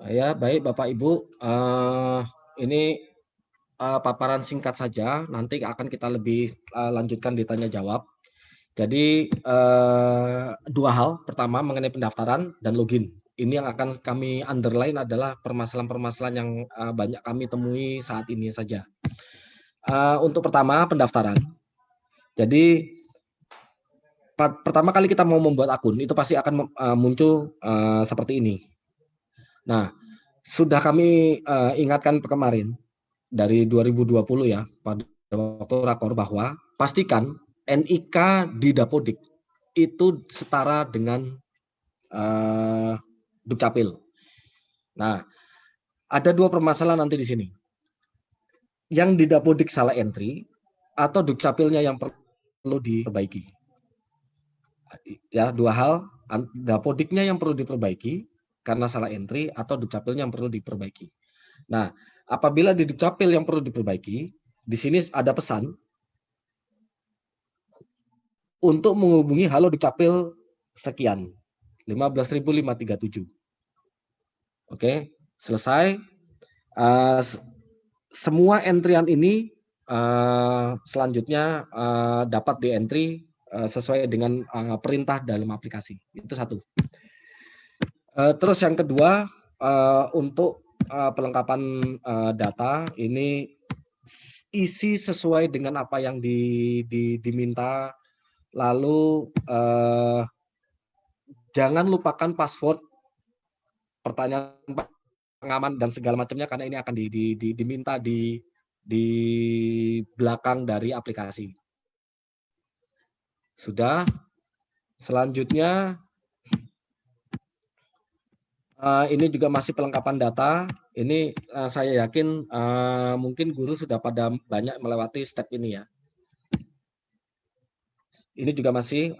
Ya, baik Bapak Ibu, ini, paparan singkat saja, nanti akan kita lebih, lanjutkan di tanya jawab. Jadi, 2 hal, pertama mengenai pendaftaran dan login. Ini yang akan kami underline adalah permasalahan-permasalahan yang, banyak kami temui saat ini saja. Untuk pertama pendaftaran. Jadi, pertama kali kita mau membuat akun, itu pasti akan muncul, seperti ini. Nah, sudah kami, ingatkan kemarin, dari 2020 ya, pada waktu rakor bahwa pastikan NIK di Dapodik itu setara dengan, eee, Dukcapil. Nah, ada 2 permasalahan nanti di sini, yang di Dapodik salah entry atau Dukcapilnya yang perlu diperbaiki. Ya, 2 hal, Dapodiknya yang perlu diperbaiki karena salah entry atau Dukcapilnya yang perlu diperbaiki. Nah, apabila di Dukcapil yang perlu diperbaiki, di sini ada pesan untuk menghubungi halo Dukcapil sekian, 15.537. Oke, selesai, semua entrian ini, selanjutnya, dapat di-entry, sesuai dengan, perintah dalam aplikasi, itu satu. Terus yang kedua, untuk, pelengkapan, data ini isi sesuai dengan apa yang diminta, lalu, jangan lupakan password, pertanyaan pengaman dan segala macamnya karena ini akan diminta di belakang dari aplikasi. Sudah, selanjutnya, ini juga masih pelengkapan data. Ini, saya yakin, mungkin guru sudah pada banyak melewati step ini ya. Ini juga masih,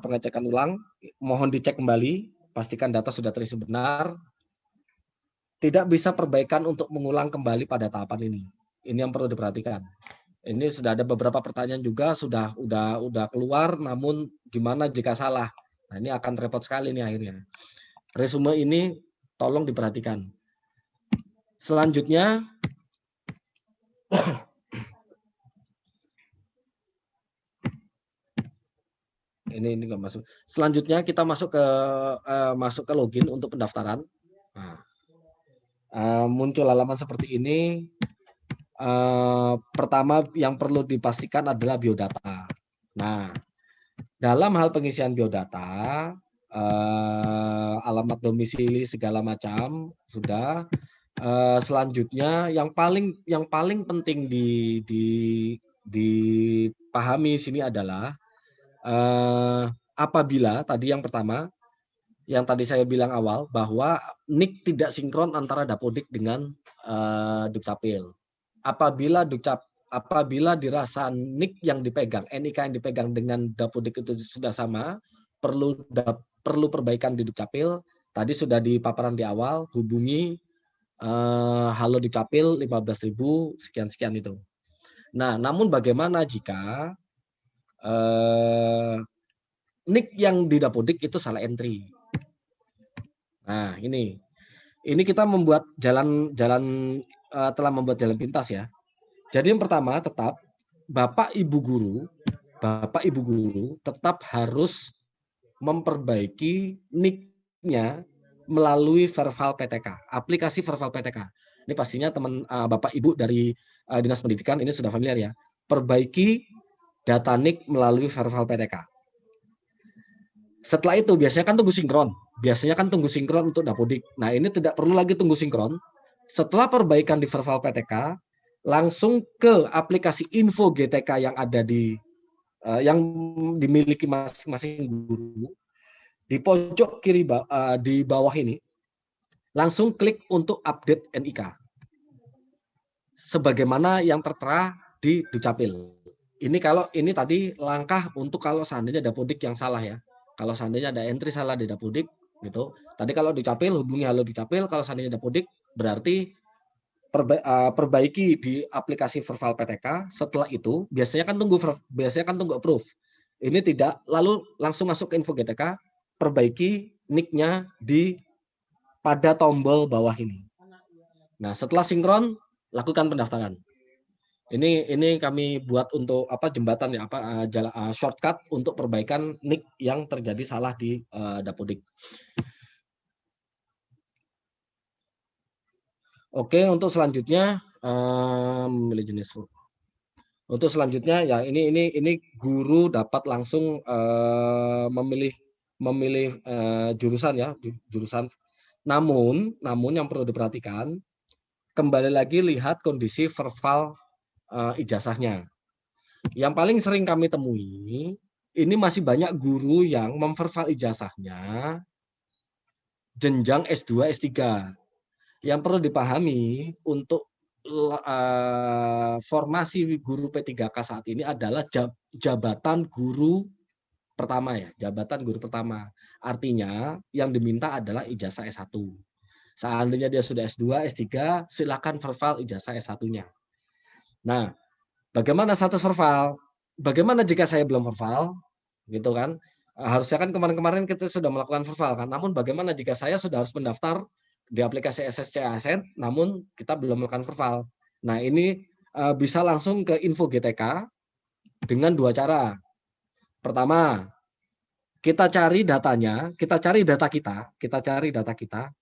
pengecekan ulang, mohon dicek kembali, pastikan data sudah terisi benar. Tidak bisa perbaikan untuk mengulang kembali pada tahapan ini. Ini yang perlu diperhatikan. Ini sudah ada beberapa pertanyaan juga udah keluar, namun gimana jika salah? Nah, ini akan repot sekali nih akhirnya. Resume ini tolong diperhatikan. Selanjutnya, ini nggak masuk. Selanjutnya kita masuk ke login untuk pendaftaran. Nah, muncul halaman seperti ini. Pertama yang perlu dipastikan adalah biodata. Nah, dalam hal pengisian biodata, alamat domisili segala macam sudah. Selanjutnya yang paling penting dipahami sini adalah, apabila tadi yang pertama, yang tadi saya bilang awal bahwa NIK tidak sinkron antara Dapodik dengan, Dukcapil. Apabila dirasa NIK yang dipegang, NIK yang dipegang dengan Dapodik itu sudah sama, perlu perbaikan di Dukcapil, tadi sudah di paparan di awal, hubungi, halo Dukcapil 15.000 sekian-sekian itu. Nah, namun bagaimana jika, NIK yang di Dapodik itu salah entry? Nah, ini kita membuat telah membuat jalan pintas ya. Jadi yang pertama tetap Bapak Ibu guru tetap harus memperbaiki NIK-nya melalui Verval PTK, aplikasi Verval PTK. Ini pastinya teman, Bapak Ibu dari, Dinas Pendidikan ini sudah familiar ya. Perbaiki data NIK melalui Verval PTK. Setelah itu biasanya kan tunggu sinkron untuk Dapodik. Nah, ini tidak perlu lagi tunggu sinkron. Setelah perbaikan di Verval PTK, langsung ke aplikasi info GTK yang ada yang dimiliki masing-masing guru. Di pojok kiri di bawah ini, langsung klik untuk update NIK. Sebagaimana yang tertera di Dukcapil. Ini tadi langkah untuk kalau seandainya Dapodik yang salah ya. Kalau seandainya ada entry salah di Dapodik gitu. Tadi kalau Dukcapil hubungi halo Dukcapil, kalau seandainya Dapodik berarti perbaiki di aplikasi Verval PTK. Setelah itu biasanya kan tunggu approve. Ini tidak, lalu langsung masuk ke info GTK, perbaiki NIK-nya di pada tombol bawah ini. Nah, setelah sinkron, lakukan pendaftaran. Ini kami buat untuk jembatan ya, shortcut untuk perbaikan nick yang terjadi salah di Dapodik. Oke, untuk selanjutnya memilih jenis. Untuk selanjutnya ya ini guru dapat langsung memilih jurusan ya, jurusan. Namun yang perlu diperhatikan, kembali lagi lihat kondisi verbal ijazahnya. Yang paling sering kami temui, ini masih banyak guru yang memverbal ijazahnya jenjang S2, S3. Yang perlu dipahami untuk formasi guru P3K saat ini adalah jabatan guru pertama ya, jabatan guru pertama. Artinya yang diminta adalah ijazah S1. Seandainya dia sudah S2, S3, silakan verbal ijazah S1-nya. Nah, bagaimana status verbal? Bagaimana jika saya belum verbal? Gitu kan. Harusnya kan kemarin-kemarin kita sudah melakukan verbal kan. Namun bagaimana jika saya sudah harus mendaftar di aplikasi SSC ASN, namun kita belum melakukan verbal. Nah, ini bisa langsung ke info GTK dengan dua cara. Pertama, kita cari datanya, kita cari data kita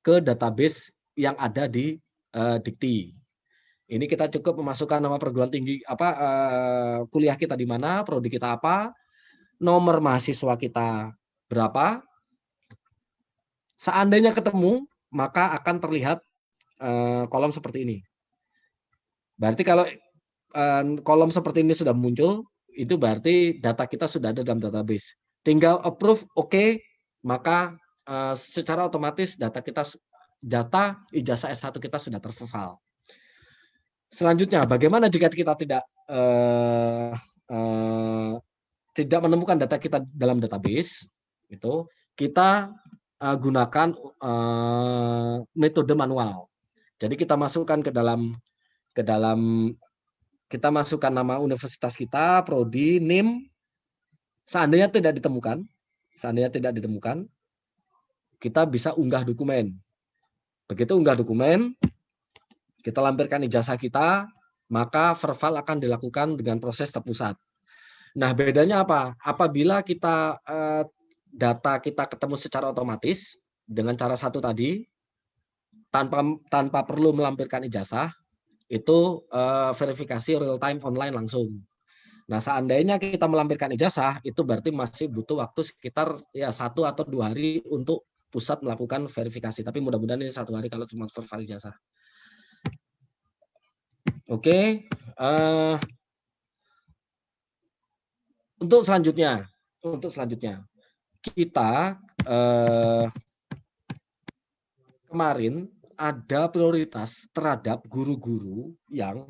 ke database yang ada di Dikti. Ini kita cukup memasukkan nama perguruan tinggi kuliah kita di mana, prodi kita apa, nomor mahasiswa kita berapa. Seandainya ketemu, maka akan terlihat kolom seperti ini. Berarti kalau kolom seperti ini sudah muncul, itu berarti data kita sudah ada dalam database. Tinggal approve, oke, maka secara otomatis data ijazah S1 kita sudah terverbal. Selanjutnya, bagaimana jika kita tidak menemukan data kita dalam database? Itu kita gunakan metode manual. Jadi kita masukkan ke dalam kita masukkan nama universitas kita, prodi, NIM. Seandainya tidak ditemukan, kita bisa unggah dokumen. Begitu unggah dokumen, kita lampirkan ijazah kita, maka verbal akan dilakukan dengan proses terpusat. Nah, bedanya apa? Apabila kita data kita ketemu secara otomatis dengan cara satu tadi, tanpa perlu melampirkan ijazah, itu verifikasi real time online langsung. Nah, seandainya kita melampirkan ijazah, itu berarti masih butuh waktu sekitar ya 1 atau 2 hari untuk pusat melakukan verifikasi. Tapi mudah-mudahan ini 1 hari kalau cuma verbal ijazah. Oke. Untuk selanjutnya, kita kemarin ada prioritas terhadap guru-guru yang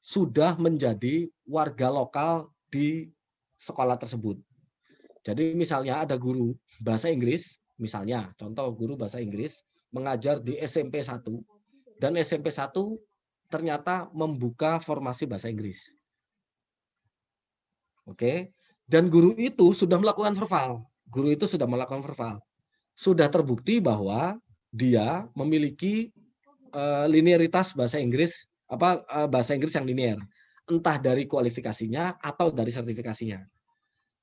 sudah menjadi warga lokal di sekolah tersebut. Jadi misalnya ada guru bahasa Inggris, misalnya contoh guru bahasa Inggris mengajar di SMP 1 dan SMP 1 ternyata membuka formasi bahasa Inggris. Oke. Dan guru itu sudah melakukan verbal. Sudah terbukti bahwa dia memiliki linearitas bahasa Inggris bahasa Inggris yang linear, entah dari kualifikasinya atau dari sertifikasinya.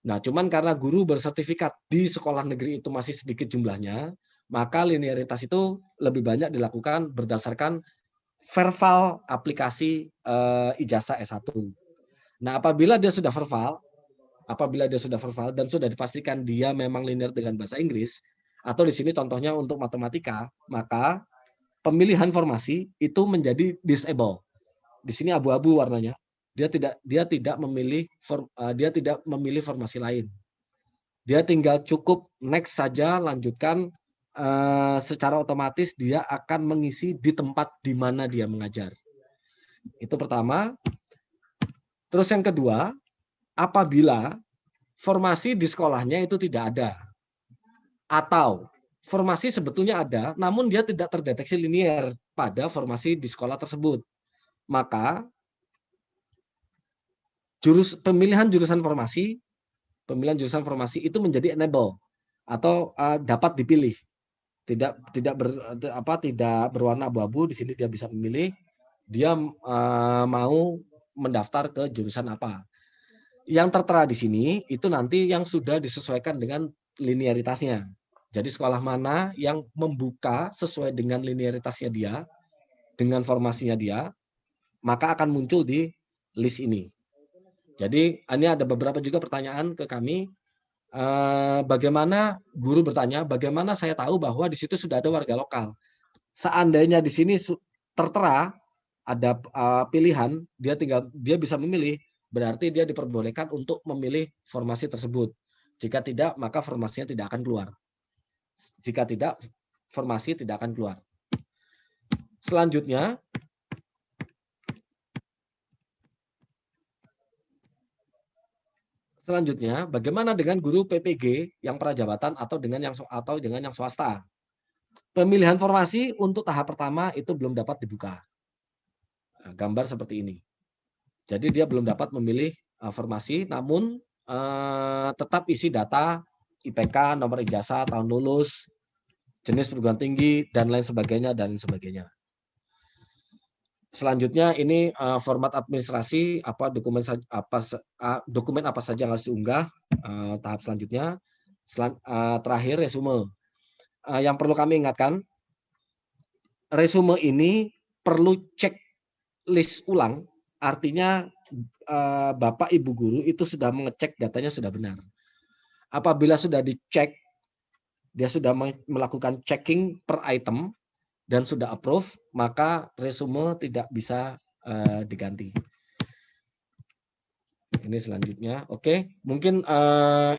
Nah, cuman karena guru bersertifikat di sekolah negeri itu masih sedikit jumlahnya, maka linearitas itu lebih banyak dilakukan berdasarkan verbal aplikasi ijazah S1. Nah, apabila dia sudah verbal dan sudah dipastikan dia memang linear dengan bahasa Inggris, atau di sini contohnya untuk matematika, maka pemilihan formasi itu menjadi disable. Di sini abu-abu warnanya. Dia tidak memilih formasi lain. Dia tinggal cukup next saja, lanjutkan, secara otomatis dia akan mengisi di tempat di mana dia mengajar. Itu pertama. Terus yang kedua, apabila formasi di sekolahnya itu tidak ada, atau formasi sebetulnya ada, namun dia tidak terdeteksi linear pada formasi di sekolah tersebut, maka pemilihan jurusan formasi itu menjadi enable atau dapat dipilih. tidak berwarna abu-abu. Di sini dia bisa memilih dia mau mendaftar ke jurusan apa. Yang tertera di sini itu nanti yang sudah disesuaikan dengan linearitasnya. Jadi sekolah mana yang membuka sesuai dengan linearitasnya dia, dengan formasinya dia, maka akan muncul di list ini. Jadi ini ada beberapa juga pertanyaan ke kami, bagaimana guru bertanya, bagaimana saya tahu bahwa di situ sudah ada warga lokal? Seandainya di sini tertera ada pilihan, dia bisa memilih, berarti dia diperbolehkan untuk memilih formasi tersebut. Jika tidak, maka formasinya tidak akan keluar. Jika tidak, formasi tidak akan keluar. Selanjutnya, bagaimana dengan guru PPG yang prajabatan atau dengan yang swasta? Pemilihan formasi untuk tahap pertama itu belum dapat dibuka. Gambar seperti ini. Jadi dia belum dapat memilih formasi, namun tetap isi data IPK, nomor ijazah, tahun lulus, jenis perguruan tinggi, dan lain sebagainya, Selanjutnya ini format administrasi, dokumen apa saja yang harus diunggah. Tahap selanjutnya, terakhir resume. Yang perlu kami ingatkan, resume ini perlu cek list ulang, artinya Bapak Ibu guru itu sudah mengecek datanya sudah benar. Apabila sudah dicek, dia sudah melakukan checking per item dan sudah approve, maka resume tidak bisa diganti. Ini selanjutnya. Oke, mungkin